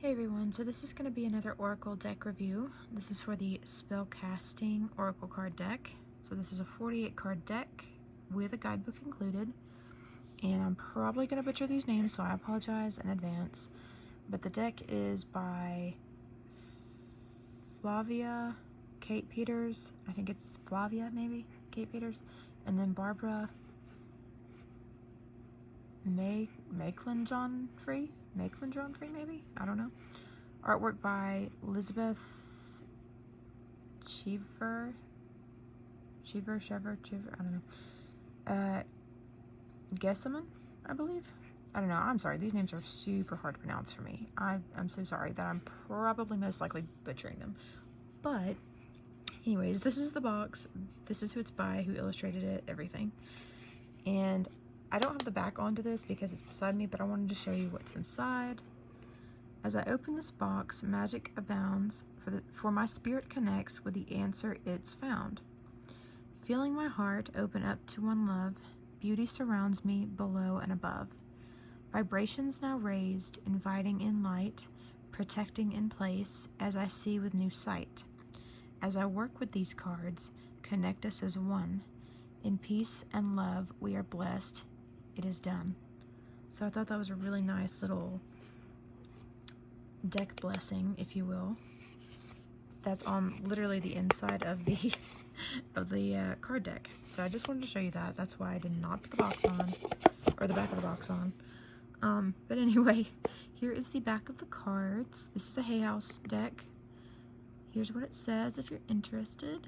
Hey everyone, so this is going to be another Oracle deck review. This is for the SpellCasting Oracle card deck. So this is a 48 card deck with a guidebook included. And I'm probably going to butcher these names, so I apologize in advance. But the deck is by Flavia, Kate Peters, I think it's Flavia maybe, Kate Peters, and then Barbara Meiklejohn-Free maybe? I don't know. Artwork by Lisbeth Cheever, I don't know. Gessaman, I believe. I don't know. I'm sorry. These names are super hard to pronounce for me. I'm so sorry that I'm probably most likely butchering them. But anyways, this is the box. This is who it's by, who illustrated it, everything. And I don't have the back onto this because it's beside me, but I wanted to show you what's inside. As I open this box, magic abounds, for my spirit connects with the answer it's found. Feeling my heart open up to one love, beauty surrounds me below and above. Vibrations now raised, inviting in light, protecting in place as I see with new sight. As I work with these cards, connect us as one. In peace and love, we are blessed. It is done. So I thought that was a really nice little deck blessing, if you will. That's on literally the inside of the card deck. So I just wanted to show you that. That's why I did not put the box on, or the back of the box on. But anyway, here is the back of the cards. This is a Hay House deck. Here's what it says if you're interested.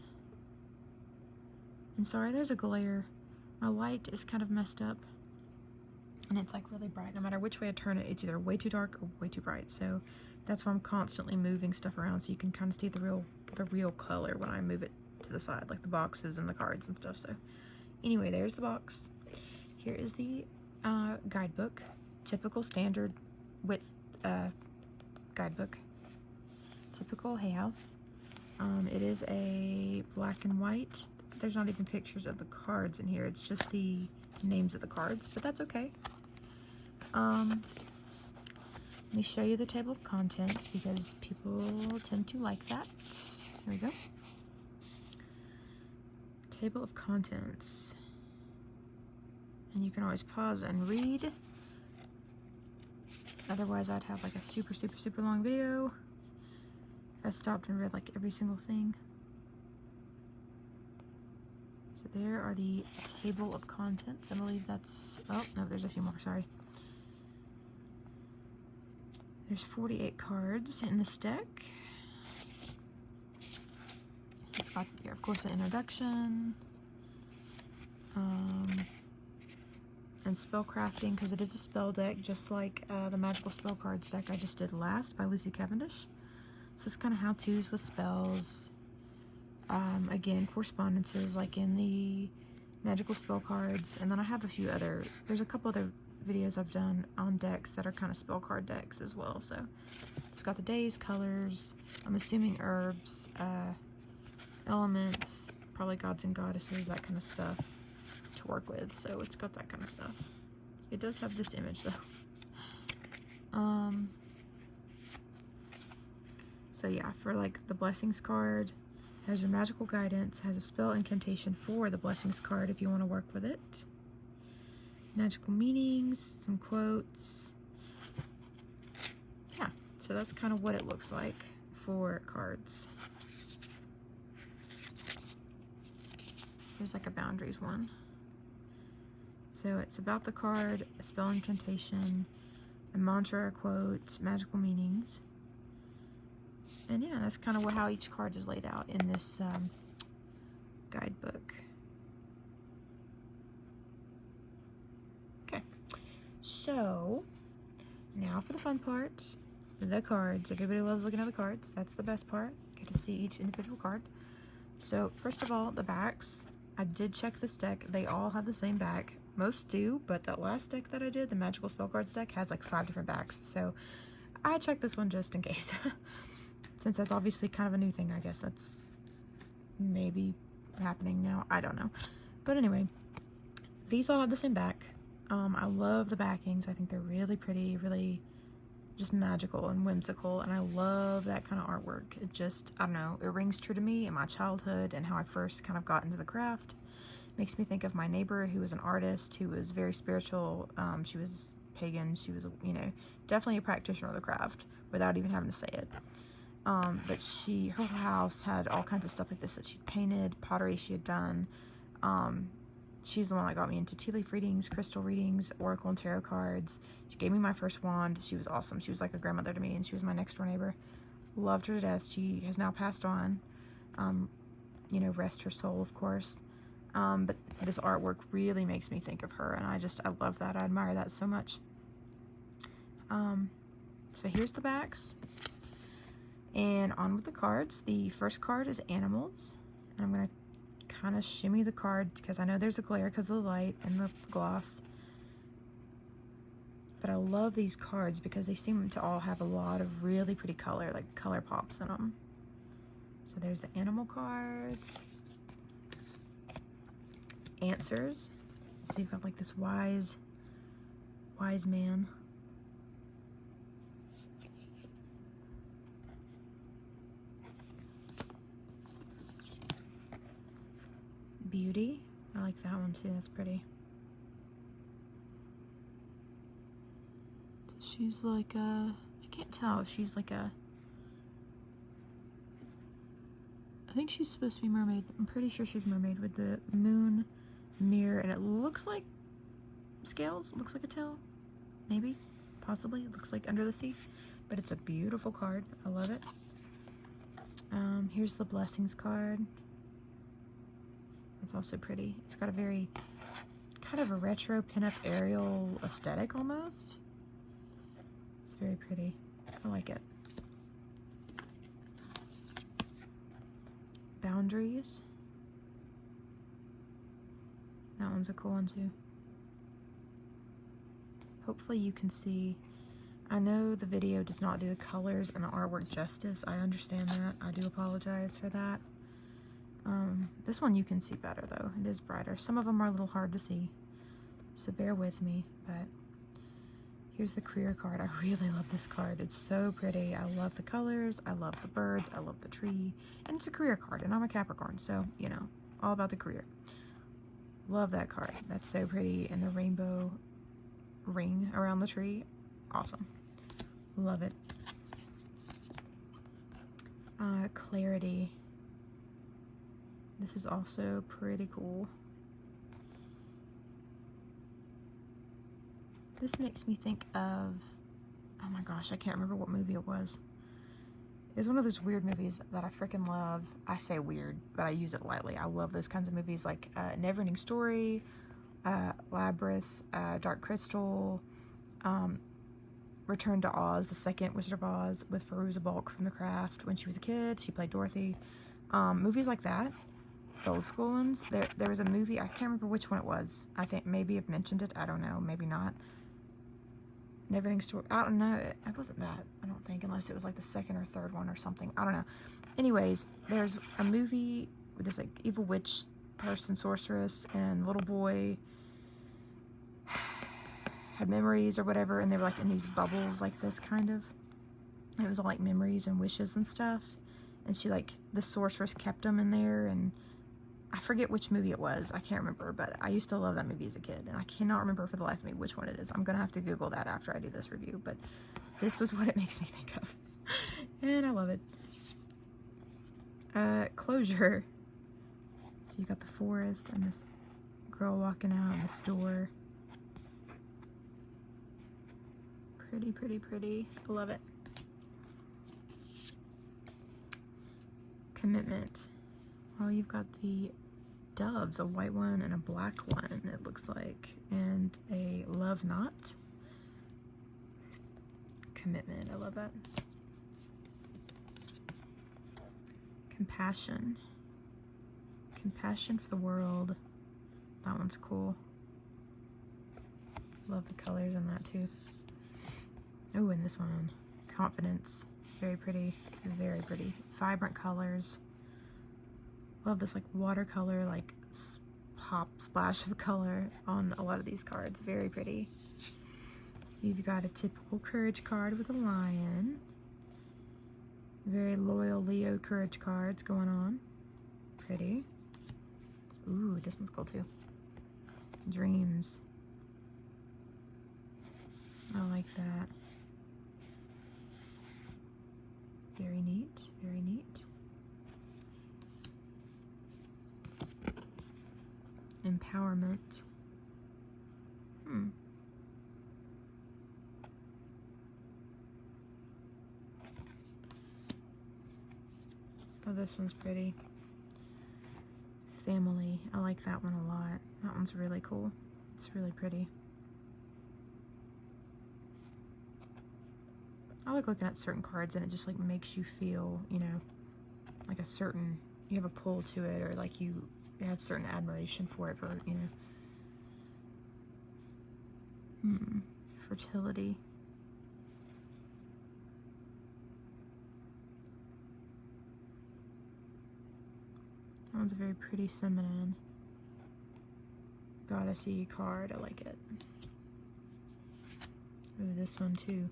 And sorry, there's a glare. My light is kind of messed up. And it's like really bright. No matter which way I turn it, it's either way too dark or way too bright. So that's why I'm constantly moving stuff around so you can kind of see the real color when I move it to the side, like the boxes and the cards and stuff. So anyway, there's the box. Here is the guidebook. Typical standard width guidebook. Typical Hay House. It is a black and white. There's not even pictures of the cards in here. It's just the names of the cards, but that's okay. Let me show you the table of contents because people tend to like that. Here we go. Table of contents. And you can always pause and read. Otherwise, I'd have like a super long video if I stopped and read like every single thing. So there are the table of contents. I believe that's, oh no, there's a few more, sorry. There's 48 cards in this deck. So it's got here, of course, the introduction. And spell crafting, because it is a spell deck, just like the magical spell cards deck I just did last by Lucy Cavendish. So it's kind of how-tos with spells. Again, correspondences like in the magical spell cards, and then I have there's a couple other videos I've done on decks that are kind of spell card decks as well. So it's got the days, colors, I'm assuming herbs, elements, probably gods and goddesses, that kind of stuff to work with. So it's got that kind of stuff. It does have this image though. So yeah, for like the blessings card, has your magical guidance, has a spell incantation for the blessings card if you want to work with it. Magical meanings, some quotes. Yeah, so that's kind of what it looks like for cards. There's like a boundaries one. So it's about the card, a spell incantation, a mantra, a quote, magical meanings. And yeah, that's kind of how each card is laid out in this guidebook. Okay, so now for the fun part, the cards. Everybody loves looking at the cards. That's the best part. Get to see each individual card. So first of all, the backs. I did check this deck. They all have the same back. Most do, but that last deck that I did, the magical spell cards deck, has like 5 different backs. So I checked this one just in case. Since that's obviously kind of a new thing, I guess that's maybe happening now. I don't know. But anyway, these all have the same back. I love the backings. I think they're really pretty, really just magical and whimsical, and I love that kind of artwork. It just, I don't know, it rings true to me and my childhood and how I first kind of got into the craft. Makes me think of my neighbor who was an artist, who was very spiritual. She was pagan. She was, you know, definitely a practitioner of the craft without even having to say it. But her whole house had all kinds of stuff like this that she'd painted, pottery she had done. She's the one that got me into tea leaf readings, crystal readings, oracle and tarot cards. She gave me my first wand. She was awesome. She was like a grandmother to me, and she was my next door neighbor. Loved her to death. She has now passed on. You know, rest her soul, of course. But this artwork really makes me think of her, and I love that. I admire that so much. So here's the backs. And on with the cards. The first card is animals. And I'm going to kind of shimmy the card because I know there's a glare because of the light and the gloss. But I love these cards because they seem to all have a lot of really pretty color, like color pops in them. So there's the animal cards. Answers. So you've got like this wise man. Beauty. I like that one too. That's pretty. She's like I can't tell if she's like I think she's supposed to be mermaid. I'm pretty sure she's mermaid with the moon mirror, and it looks like scales. It looks like a tail. Maybe. Possibly. It looks like under the sea. But it's a beautiful card. I love it. Here's the blessings card. It's also pretty. It's got a very kind of a retro pinup aerial aesthetic almost. It's very pretty. I like it. Boundaries. That one's a cool one too. Hopefully you can see. I know the video does not do the colors and the artwork justice. I understand that. I do apologize for that. This one you can see better though. It is brighter. Some of them are a little hard to see, so bear with me. But here's the career card. I really love this card. It's so pretty. I love the colors. I love the birds. I love the tree. And it's a career card, and I'm a Capricorn, so, you know, all about the career. Love that card. That's so pretty. And the rainbow ring around the tree. Awesome. Love it. Clarity. This is also pretty cool. This makes me think of, oh my gosh, I can't remember what movie it was. It was one of those weird movies that I freaking love. I say weird, but I use it lightly. I love those kinds of movies like Neverending Story, Labyrinth, Dark Crystal, Return to Oz, the second Wizard of Oz with Fairuza Balk from The Craft. When she was a kid, she played Dorothy. Movies like that. The old school ones. There was a movie, I can't remember which one it was. I think maybe I've mentioned it. I don't know. Maybe not. Neverending Story. I don't know. It wasn't that. I don't think, unless it was like the second or third one or something. I don't know. Anyways, there's a movie with this like evil witch person, sorceress, and little boy had memories or whatever, and they were like in these bubbles like this kind of. It was all like memories and wishes and stuff. And she like, the sorceress kept them in there, and I forget which movie it was. I can't remember, but I used to love that movie as a kid, and I cannot remember for the life of me which one it is. I'm going to have to Google that after I do this review, but this was what it makes me think of. And I love it. Closure. So you got the forest and this girl walking out and this door. Pretty, pretty, pretty. I love it. Commitment. Well, you've got the doves, a white one and a black one, it looks like, and a love knot. Commitment. I love that. Compassion. Compassion for the world. That one's cool. Love the colors on that too. Oh, and this one. Confidence. Very pretty. Very pretty. Vibrant colors. Love this like watercolor, like pop splash of color on a lot of these cards. Very pretty. You've got a typical courage card with a lion. Very loyal Leo courage cards going on. Pretty. Ooh, this one's cool too. Dreams. I like that. Very neat, very neat. Empowerment. Oh, this one's pretty. Family. I like that one a lot. That one's really cool. It's really pretty. I like looking at certain cards and it just like makes you feel, you know, like a certain, you have a pull to it, or like you have certain admiration for it, for, you know. Fertility. That one's a very pretty feminine goddessy card. I like it. Ooh, this one too.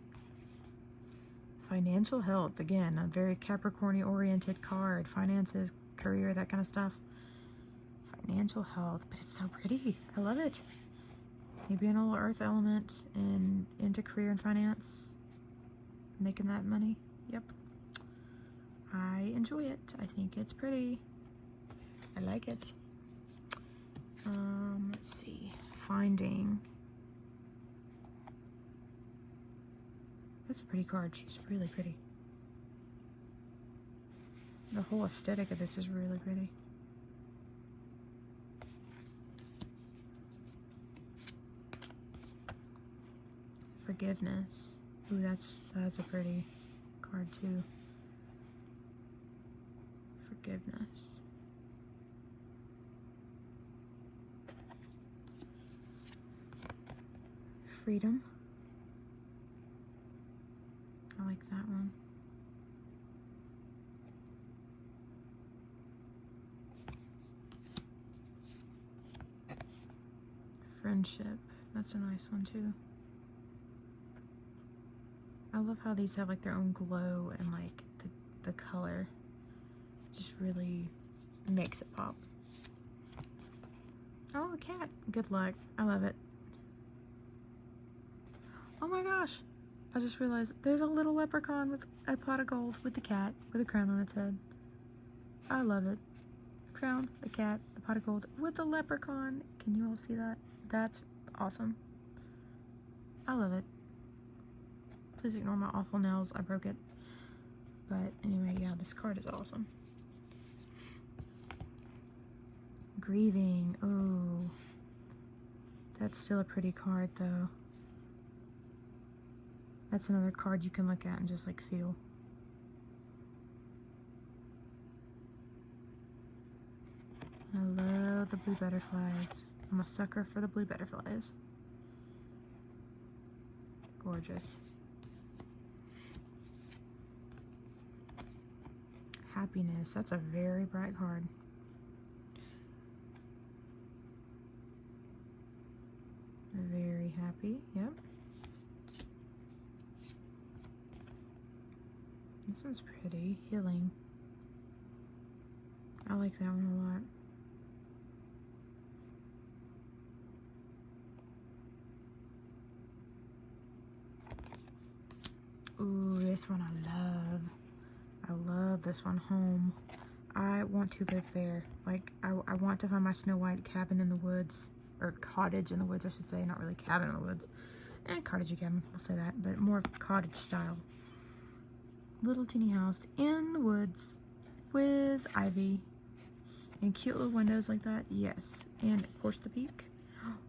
Financial health. Again, a very Capricorn oriented card. Finances, career, that kind of stuff. Financial health, but it's so pretty. I love it. Maybe an little earth element and into career and finance. Making that money. Yep. I enjoy it. I think it's pretty. I like it. Let's see. Finding. That's a pretty card. She's really pretty. The whole aesthetic of this is really pretty. Forgiveness. Ooh, that's a pretty card too. Forgiveness. Freedom. I like that one. Friendship. That's a nice one too. I love how these have like their own glow, and like the color just really makes it pop. Oh, a cat. Good luck. I love it. Oh my gosh. I just realized there's a little leprechaun with a pot of gold with the cat with a crown on its head. I love it. The crown, the cat, the pot of gold with the leprechaun. Can you all see that? That's awesome. I love it. Please ignore my awful nails. I broke it. But anyway, yeah, this card is awesome. Grieving. Oh. That's still a pretty card, though. That's another card you can look at and just, like, feel. I love the blue butterflies. I'm a sucker for the blue butterflies. Gorgeous. Happiness. That's a very bright card. Very happy. Yep. This one's pretty. Healing. I like that one a lot. Ooh, this one I love. I love this one. Home. I want to live there. Like, I want to find my Snow White cabin in the woods. Or cottage in the woods, I should say. Not really cabin in the woods. Cottage cabin, we'll say that. But more of cottage style. Little teeny house in the woods with ivy. And cute little windows like that. Yes. And of course the peak.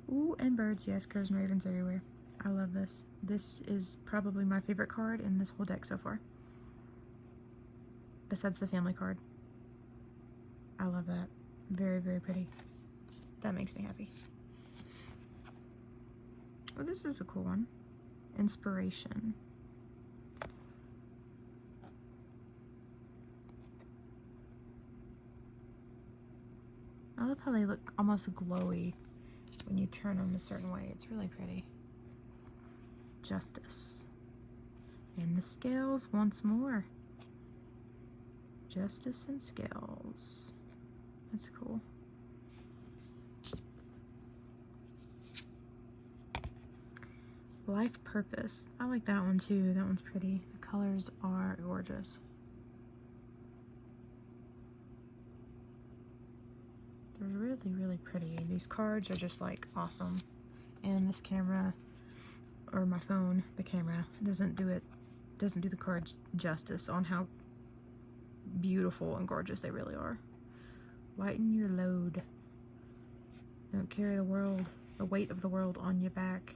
Ooh, and birds. Yes, crows and ravens everywhere. I love this. This is probably my favorite card in this whole deck so far. Besides the family card. I love that. Very, very pretty. That makes me happy. Oh, this is a cool one. Inspiration. I love how they look almost glowy when you turn them a certain way. It's really pretty. Justice. And the scales once more. Justice and scales. That's cool. Life Purpose. I like that one too. That one's pretty. The colors are gorgeous. They're really, really pretty. These cards are just like awesome. And this camera, or my phone, the camera, doesn't do the cards justice on how beautiful and gorgeous they really are. Lighten your load. Don't carry the weight of the world on your back.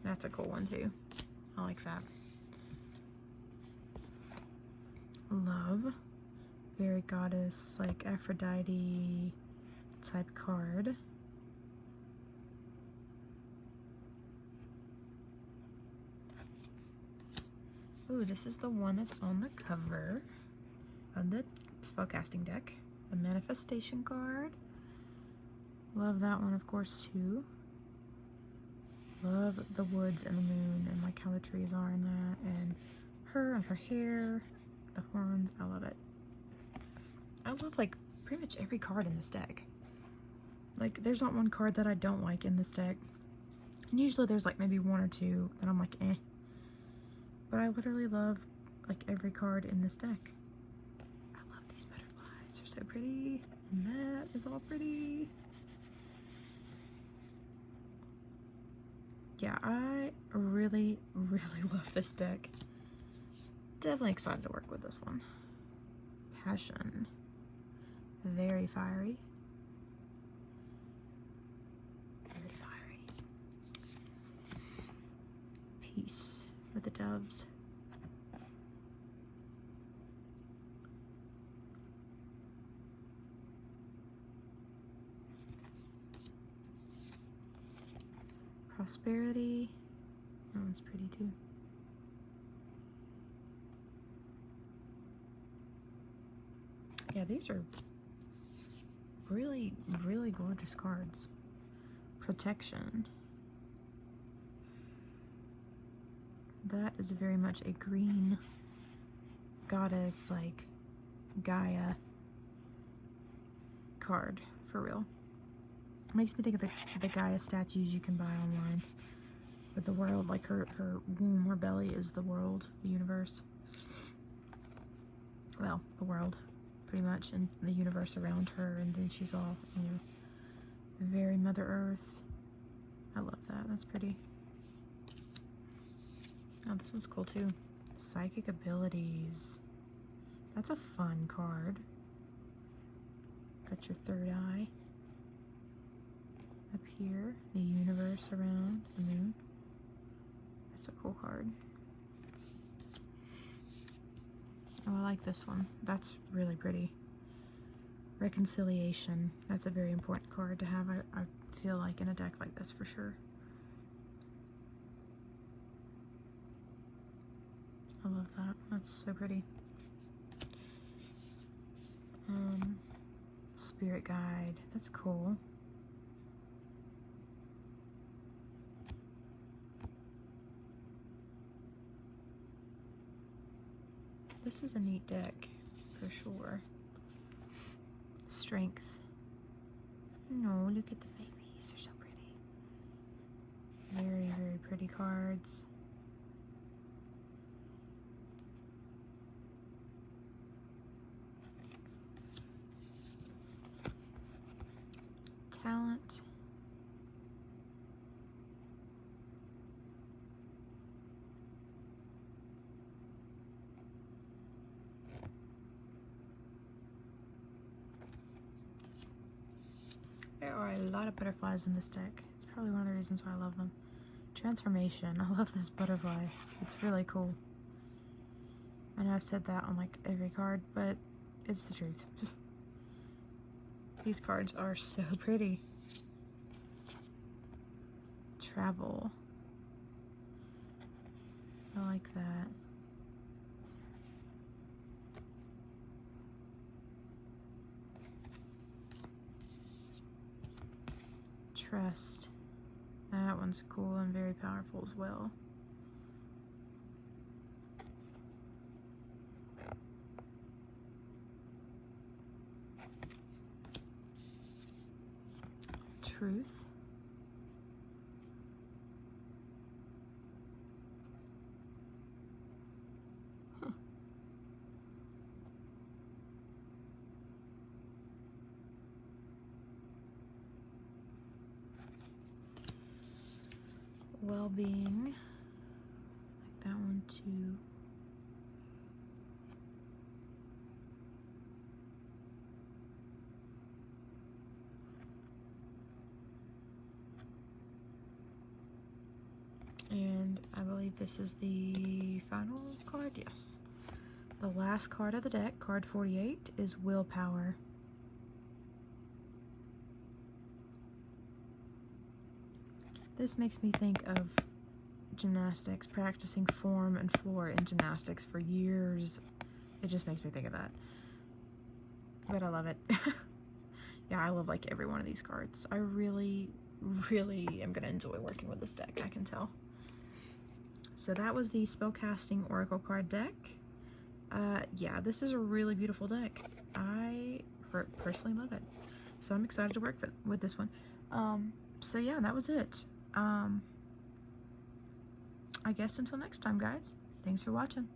That's a cool one too. I like that. Love. Very goddess, like Aphrodite type card. Ooh, this is the one that's on the cover of the spellcasting deck. A manifestation card. Love that one, of course, too. Love the woods and the moon and like how the trees are in that, and her hair, the horns. I love it. I love like pretty much every card in this deck. Like there's not one card that I don't like in this deck. And usually there's like maybe one or two that I'm like eh. But I literally love like every card in this deck. I love these butterflies. They're so pretty. And that is all pretty. Yeah, I really, really love this deck. Definitely excited to work with this one. Passion. Very fiery. Very fiery. Peace with the doves. Prosperity. That one's pretty too. Yeah, these are really, really gorgeous cards. Protection. That is very much a green goddess, like Gaia card, for real. Makes me think of the Gaia statues you can buy online. With the world, like her womb, her belly is the world, the universe. Well, the world, pretty much, and the universe around her, and then she's all, you know, very Mother Earth. I love that. That's pretty. Oh, this one's cool too. Psychic abilities. That's a fun card. Got your third eye. Up here, the universe around the moon. That's a cool card. Oh, I like this one. That's really pretty. Reconciliation. That's a very important card to have, I feel like, in a deck like this for sure. I love that. That's so pretty. Spirit guide. That's cool. This is a neat deck, for sure. Strength. No, look at the babies. They're so pretty. Very, very pretty cards. Talent. There are a lot of butterflies in this deck. It's probably one of the reasons why I love them. Transformation. I love this butterfly. It's really cool. I know I've said that on like every card, but it's the truth. These cards are so pretty. Travel. I like that. Trust. That one's cool and very powerful as well. Truth. Huh. Well-being. Like that one too. And I believe this is the final card, yes. The last card of the deck, card 48, is Willpower. This makes me think of gymnastics, practicing form and floor in gymnastics for years. It just makes me think of that. But I love it. Yeah, I love like every one of these cards. I really am going to enjoy working with this deck, I can tell. So that was the SpellCasting Oracle card deck. Yeah, this is a really beautiful deck. I personally love it. So I'm excited to work with this one. So yeah, that was it. I guess until next time, guys. Thanks for watching.